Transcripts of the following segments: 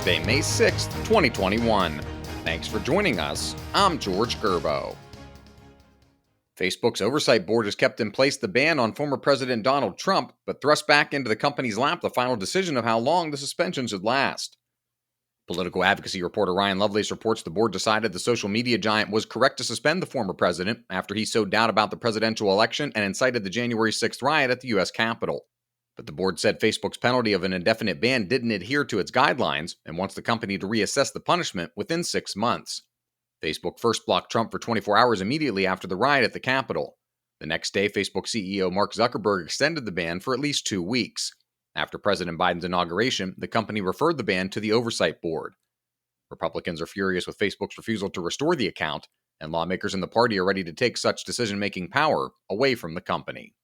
Thursday, May 6th, 2021. Thanks for joining us. I'm George Gerbo. Facebook's oversight board has kept in place the ban on former President Donald Trump, but thrust back into the company's lap the final decision of how long the suspension should last. Political advocacy reporter Ryan Lovelace reports the board decided the social media giant was correct to suspend the former president after he sowed doubt about the presidential election and incited the January 6th riot at the U.S. Capitol. But the board said Facebook's penalty of an indefinite ban didn't adhere to its guidelines and wants the company to reassess the punishment within 6 months. Facebook first blocked Trump for 24 hours immediately after the riot at the Capitol. The next day, Facebook CEO Mark Zuckerberg extended the ban for at least 2 weeks. After President Biden's inauguration, the company referred the ban to the oversight board. Republicans are furious with Facebook's refusal to restore the account, and lawmakers in the party are ready to take such decision-making power away from the company.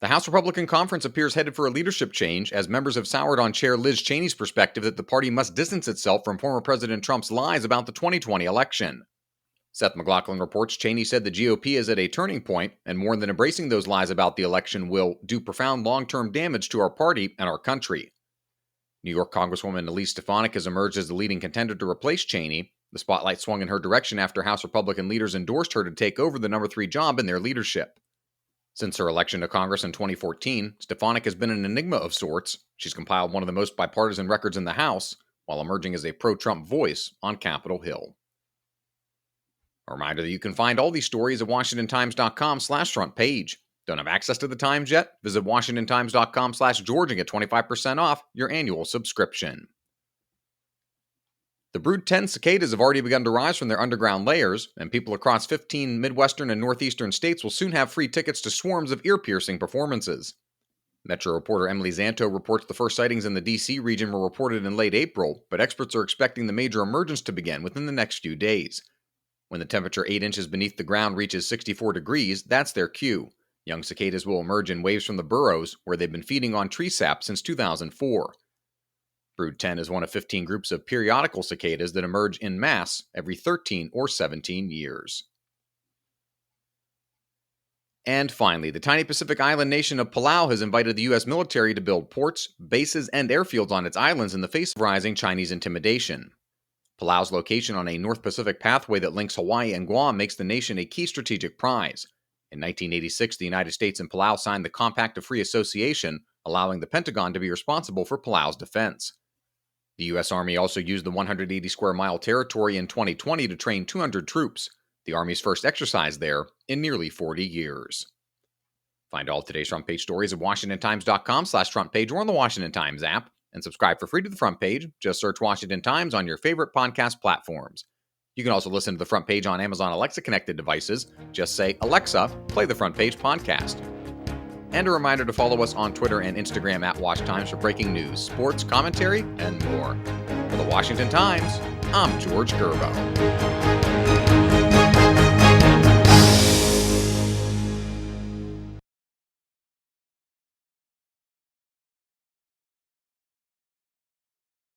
The House Republican Conference appears headed for a leadership change as members have soured on Chair Liz Cheney's perspective that the party must distance itself from former President Trump's lies about the 2020 election. Seth MacLachlan reports Cheney said the GOP is at a turning point, and more than embracing those lies about the election will do profound long-term damage to our party and our country. New York Congresswoman Elise Stefanik has emerged as the leading contender to replace Cheney. The spotlight swung in her direction after House Republican leaders endorsed her to take over the number 3 job in their leadership. Since her election to Congress in 2014, Stefanik has been an enigma of sorts. She's compiled one of the most bipartisan records in the House, while emerging as a pro-Trump voice on Capitol Hill. A reminder that you can find all these stories at WashingtonTimes.com/front page. Don't have access to the Times yet? Visit WashingtonTimes.com/George and get 25% off your annual subscription. The Brood 10 cicadas have already begun to rise from their underground layers, and people across 15 Midwestern and Northeastern states will soon have free tickets to swarms of ear-piercing performances. Metro reporter Emily Zanto reports the first sightings in the D.C. region were reported in late April, but experts are expecting the major emergence to begin within the next few days. When the temperature 8 inches beneath the ground reaches 64 degrees, that's their cue. Young cicadas will emerge in waves from the burrows, where they've been feeding on tree sap since 2004. Brood 10 is one of 15 groups of periodical cicadas that emerge en masse every 13 or 17 years. And finally, the tiny Pacific island nation of Palau has invited the U.S. military to build ports, bases, and airfields on its islands in the face of rising Chinese intimidation. Palau's location on a North Pacific pathway that links Hawaii and Guam makes the nation a key strategic prize. In 1986, the United States and Palau signed the Compact of Free Association, allowing the Pentagon to be responsible for Palau's defense. The U.S. Army also used the 180-square-mile territory in 2020 to train 200 troops, the Army's first exercise there in nearly 40 years. Find all of today's front page stories at WashingtonTimes.com/front page or on the Washington Times app, and subscribe for free to the front page. Just search Washington Times on your favorite podcast platforms. You can also listen to the front page on Amazon Alexa-connected devices. Just say, "Alexa, play the front page podcast." And a reminder to follow us on Twitter and Instagram at WashTimes for breaking news, sports, commentary, and more. For the Washington Times, I'm George Gerbo.